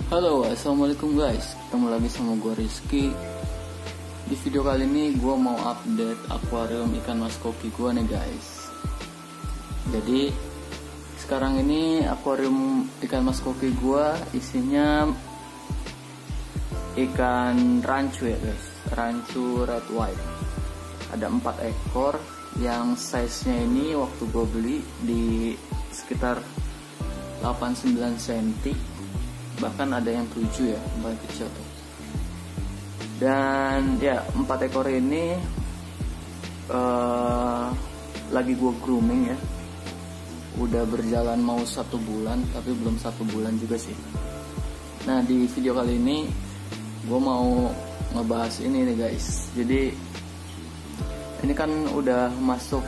Halo, assalamualaikum guys. Ketemu lagi sama gue Rizky. Di video kali ini gue mau update akuarium ikan mas koki gue nih guys. Jadi sekarang ini akuarium ikan mas koki gue isinya ikan rancu ya guys, rancu red white. Ada 4 ekor yang size-nya ini waktu gue beli di sekitar 8-9 cm, bahkan ada yang 7 ya, paling kecil tuh. Dan ya 4 ekor ini lagi gue grooming ya. Udah berjalan mau 1 bulan, tapi belum 1 bulan juga sih. Nah di video kali ini gue mau ngebahas ini nih guys. Jadi ini kan udah masuk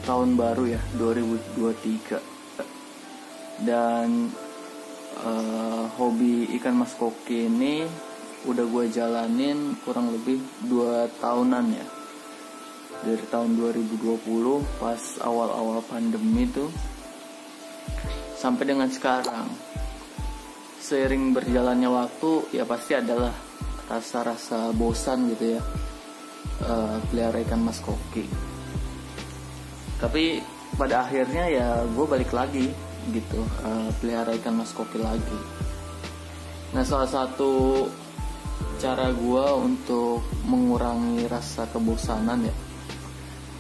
tahun baru ya, 2023. Dan hobi ikan mas koki ini udah gue jalanin kurang lebih 2 tahunan ya. Dari tahun 2020 pas awal-awal pandemi tuh sampai dengan sekarang. Seiring berjalannya waktu ya pasti adalah rasa-rasa bosan gitu ya, pelihara ikan mas koki. Tapi pada akhirnya ya gue balik lagi gitu, pelihara ikan mas koki lagi. Nah salah satu cara gue untuk mengurangi rasa kebosanan ya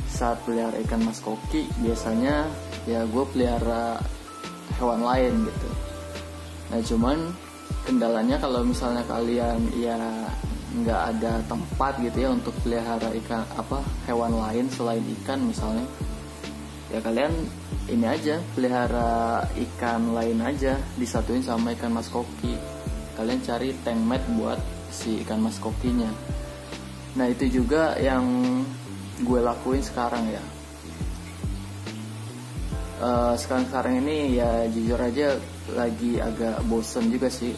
saat pelihara ikan mas koki, biasanya ya gue pelihara hewan lain gitu. Nah cuman kendalanya kalau misalnya kalian ya nggak ada tempat gitu ya untuk pelihara ikan hewan lain selain ikan misalnya, ya kalian ini aja pelihara ikan lain aja, disatuin sama ikan mas koki. Kalian cari tank mat buat si ikan mas kokinya. Nah itu juga yang gue lakuin sekarang ya. Sekarang ini ya jujur aja lagi agak bosen juga sih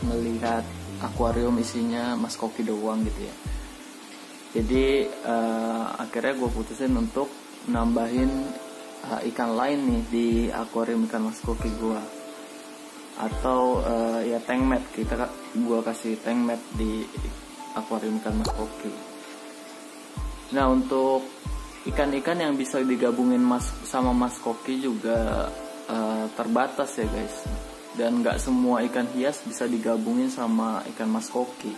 ngelihat akuarium isinya mas koki doang gitu ya. Jadi akhirnya gue putusin untuk nambahin ikan lain nih di akuarium ikan mas koki gua, atau ya tank mat. Gua kasih tank mat di akuarium ikan mas koki. Nah untuk ikan-ikan yang bisa digabungin sama mas koki juga terbatas ya guys, dan nggak semua ikan hias bisa digabungin sama ikan mas koki.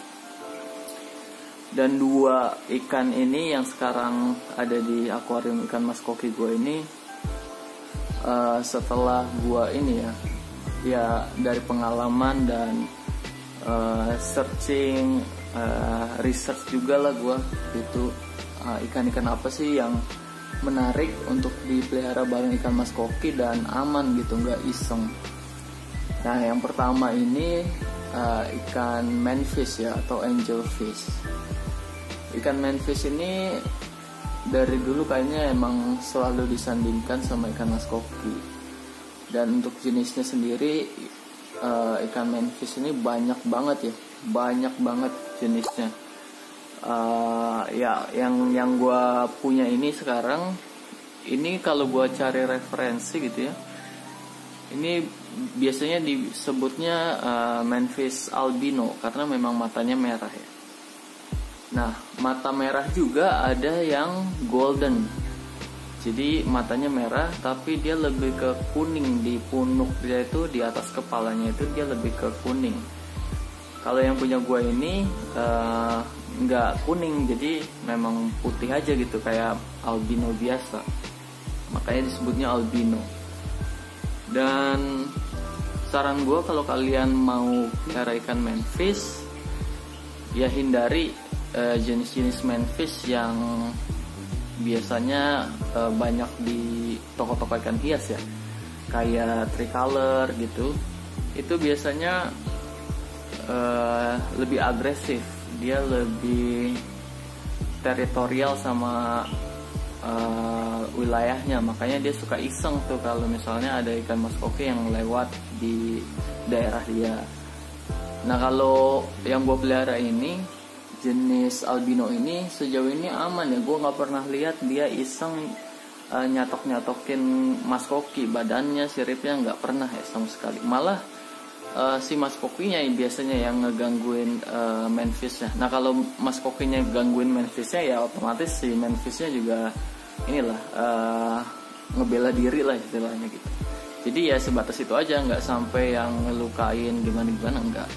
Dan 2 ikan ini yang sekarang ada di akuarium ikan mas koki gue ini, setelah gua ini ya dari pengalaman dan searching, research juga lah gua itu, ikan-ikan apa sih yang menarik untuk dipelihara bareng ikan mas koki dan aman gitu, nggak iseng. Nah yang pertama ini ikan manfish ya, atau angelfish. Ikan manfish ini dari dulu kayaknya emang selalu disandingkan sama ikan mas koki. Dan untuk jenisnya sendiri, ikan manfish ini banyak banget jenisnya. Ya yang gue punya ini sekarang ini, kalau gue cari referensi gitu ya, ini biasanya disebutnya manfish albino karena memang matanya merah ya. Nah, mata merah juga ada yang golden. Jadi matanya merah tapi dia lebih ke kuning, di punuk dia itu, di atas kepalanya itu dia lebih ke kuning. Kalau yang punya gue ini nggak kuning, jadi memang putih aja gitu, kayak albino biasa. Makanya disebutnya albino. Dan saran gue kalau kalian mau pelihara ikan manfish, ya hindari jenis-jenis manfish yang biasanya banyak di toko-toko ikan hias ya, kayak tricolor gitu. Itu biasanya lebih agresif, dia lebih teritorial sama wilayahnya. Makanya dia suka iseng tuh kalau misalnya ada ikan mas koki yang lewat di daerah dia. Nah kalau yang gue pelihara ini, jenis albino ini, sejauh ini aman ya. Gue nggak pernah lihat dia iseng nyatok-nyatokin mas koki. Badannya, siripnya nggak pernah ya sama sekali. Malah si mas kokinya biasanya yang ngegangguin manfishnya. Nah kalau mas kokinya gangguin manfishnya ya otomatis si manfishnya juga inilah ngebela diri lah istilahnya gitu. Jadi ya sebatas itu aja, nggak sampai yang ngelukain gimana enggak.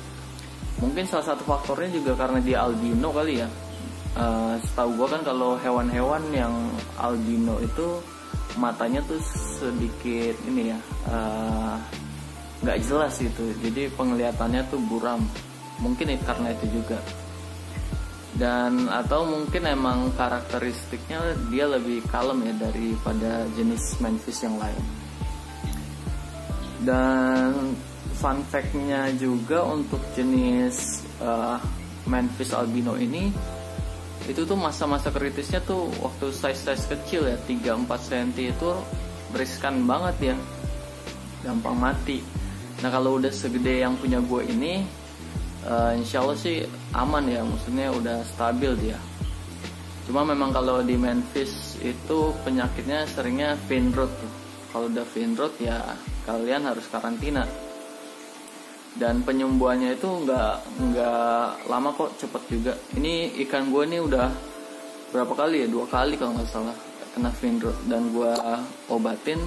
Mungkin salah satu faktornya juga karena dia albino kali ya. Setahu gue kan kalau hewan-hewan yang albino itu matanya tuh sedikit ini ya nggak jelas gitu, jadi penglihatannya tuh buram. Mungkin karena itu juga, dan atau mungkin emang karakteristiknya dia lebih kalem ya daripada jenis manfish yang lain. Dan fun fact-nya juga untuk jenis manfish albino ini, itu tuh masa-masa kritisnya tuh waktu size kecil ya, 3-4 cm itu riskan banget ya, gampang mati. Nah kalau udah segede yang punya gue ini, insya Allah sih aman ya, maksudnya udah stabil dia. Cuma memang kalau di manfish itu penyakitnya seringnya fin rot. Kalau udah fin rot ya kalian harus karantina. Dan penyembuhannya itu nggak lama kok, cepet juga. Ini ikan gue nih udah berapa kali ya, 2 kali kalau nggak salah kena fin rot, dan gue obatin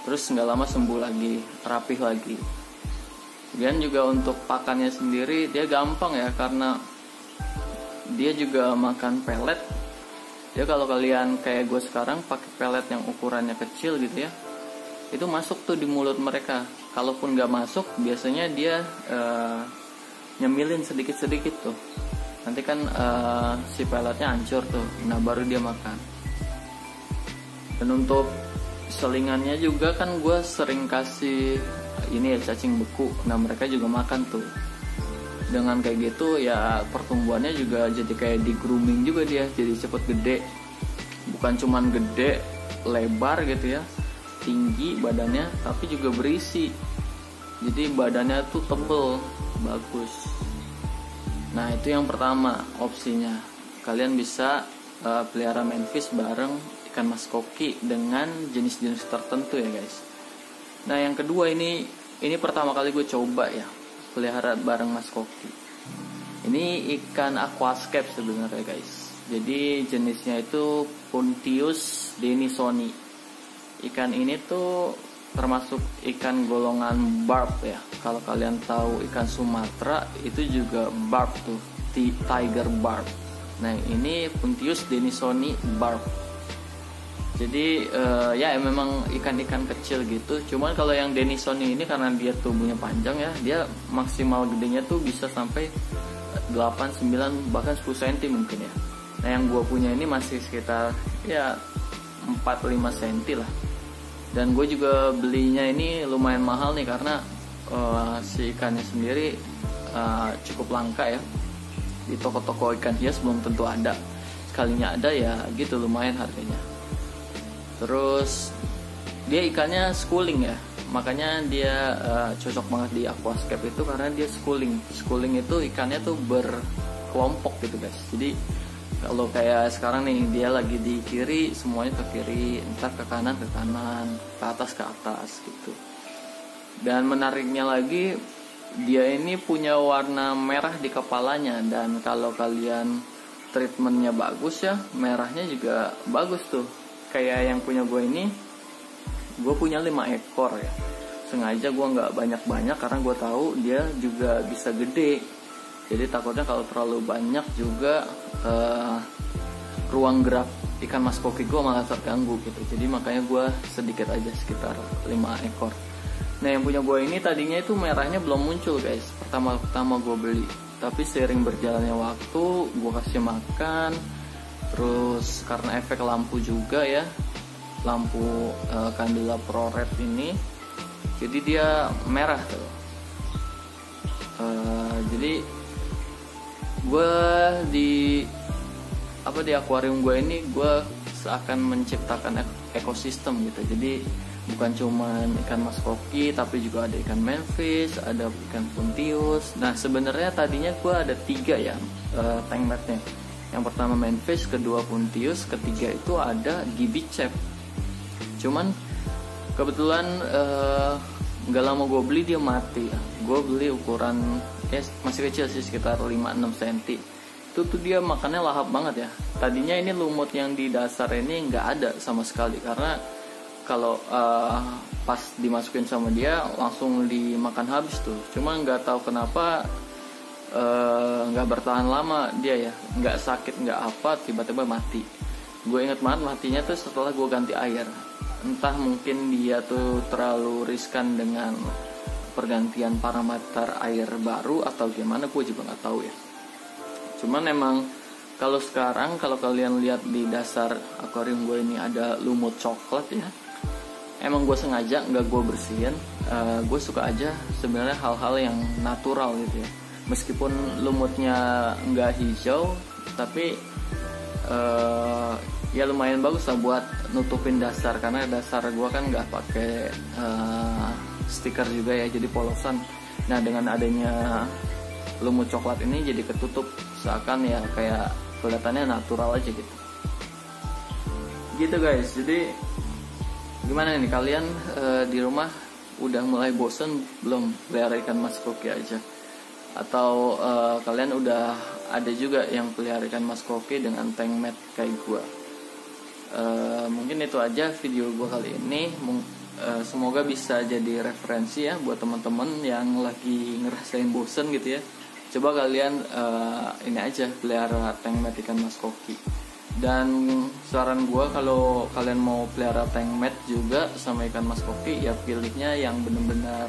terus nggak lama sembuh lagi, rapih lagi. Dan juga untuk pakannya sendiri dia gampang ya, karena dia juga makan pelet. Dia kalau kalian kayak gue sekarang pakai pelet yang ukurannya kecil gitu ya, itu masuk tuh di mulut mereka. Kalaupun nggak masuk, biasanya dia nyemilin sedikit-sedikit tuh. Nanti kan si peletnya hancur tuh, nah baru dia makan. Dan untuk selingannya juga kan gue sering kasih ini ya, cacing beku. Nah mereka juga makan tuh. Dengan kayak gitu ya pertumbuhannya juga jadi kayak di grooming juga dia, jadi cepet gede. Bukan cuman gede, lebar gitu ya, tinggi badannya, tapi juga berisi. Jadi badannya tuh tebel, bagus. Nah itu yang pertama opsinya. Kalian bisa pelihara manfish bareng ikan mas koki dengan jenis-jenis tertentu ya guys. Nah yang kedua ini pertama kali gue coba ya pelihara bareng mas koki. Ini ikan aquascape sebenarnya guys. Jadi jenisnya itu Puntius denisoni. Ikan ini tuh termasuk ikan golongan barb ya. Kalau kalian tahu ikan Sumatera itu juga barb tuh, tiger barb. Nah ini Puntius denisoni barb. Jadi ya memang ikan-ikan kecil gitu. Cuman kalau yang denisoni ini karena dia tubuhnya panjang ya, dia maksimal gedenya tuh bisa sampai 8, 9 bahkan 10 cm mungkin ya. Nah yang gue punya ini masih sekitar ya 4-5 cm lah. Dan gue juga belinya ini lumayan mahal nih, karena si ikannya sendiri cukup langka ya. Di toko-toko ikan hias belum tentu ada. Sekalinya ada ya gitu lumayan harganya. Terus dia ikannya schooling ya, makanya dia cocok banget di aquascape itu karena dia schooling. Schooling itu ikannya tuh berkelompok gitu guys. Jadi kalau kayak sekarang nih dia lagi di kiri, semuanya ke kiri, ntar ke kanan, ke atas gitu. Dan menariknya lagi, dia ini punya warna merah di kepalanya, dan kalau kalian treatmentnya bagus ya, merahnya juga bagus tuh. Kayak yang punya gue ini, gue punya 5 ekor ya. Sengaja gue nggak banyak-banyak karena gue tahu dia juga bisa gede. Jadi takutnya kalau terlalu banyak juga ruang gerak ikan mas koki gue malah terganggu gitu. Jadi makanya gue sedikit aja, sekitar 5 ekor. Nah yang punya gue ini tadinya itu merahnya belum muncul guys, pertama gue beli. Tapi seiring berjalannya waktu, gue kasih makan. Terus karena efek lampu juga ya, lampu Candela Pro Red ini, jadi dia merah tuh. Jadi gue di akuarium gue ini gue seakan menciptakan ekosistem gitu. Jadi bukan cuman ikan mas koki, tapi juga ada ikan manfish, ada ikan puntius. Nah sebenarnya tadinya gue ada 3 ya tank matnya. Yang pertama manfish, kedua puntius, ketiga itu ada gibicep. Cuman kebetulan nggak lama gue beli dia mati. Gue beli ukuran masih kecil sih, sekitar 5-6 cm. Itu tuh dia makannya lahap banget ya. Tadinya ini lumut yang di dasar ini nggak ada sama sekali, karena kalau pas dimasukin sama dia langsung dimakan habis tuh. Cuma nggak tahu kenapa nggak bertahan lama dia ya, nggak sakit nggak apa, tiba-tiba mati. Gue inget banget matinya tuh setelah gue ganti air. Entah mungkin dia tuh terlalu riskan dengan pergantian parameter air baru atau gimana, gue juga nggak tahu ya. Cuman emang kalau sekarang, kalau kalian lihat di dasar akuarium gue ini ada lumut coklat ya, emang gue sengaja nggak gue bersihin. Gue suka aja sebenarnya hal-hal yang natural gitu ya. Meskipun lumutnya nggak hijau, tapi ya lumayan bagus lah buat nutupin dasar, karena dasar gue kan nggak pakai stiker juga ya, jadi polosan. Nah dengan adanya lumut coklat ini jadi ketutup, seakan ya kayak kelihatannya natural aja gitu guys. Jadi gimana nih kalian di rumah udah mulai bosen belum pelihara ikan mas koki aja, atau kalian udah ada juga yang pelihara ikan mas koki dengan tank mat kayak gue? Mungkin itu aja video gue kali ini. Semoga bisa jadi referensi ya buat teman-teman yang lagi ngerasain bosen gitu ya. Coba kalian ini aja pelihara tank mat ikan mas koki. Dan saran gue, kalau kalian mau pelihara tank mat juga sama ikan mas koki, ya pilihnya yang benar-benar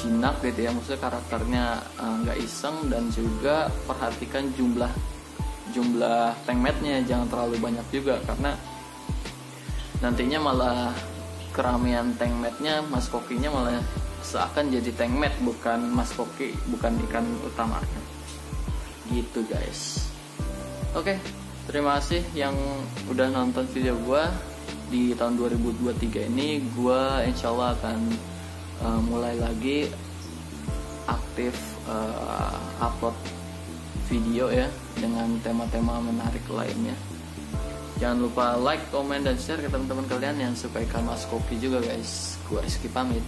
jinak gitu ya, maksudnya karakternya nggak iseng, dan juga perhatikan jumlah tank matnya, jangan terlalu banyak juga, karena nantinya malah keramaian tank matnya, mas kokinya malah seakan jadi tank mat, bukan mas koki, bukan ikan utamanya gitu guys. Oke, terima kasih yang udah nonton video gua. Di tahun 2023 ini gua insyaallah akan mulai lagi aktif upload video ya, dengan tema-tema menarik lainnya. Jangan lupa like, comment, dan share ke teman-teman kalian yang suka ikan mas koki juga guys. Gua Rizky pamit.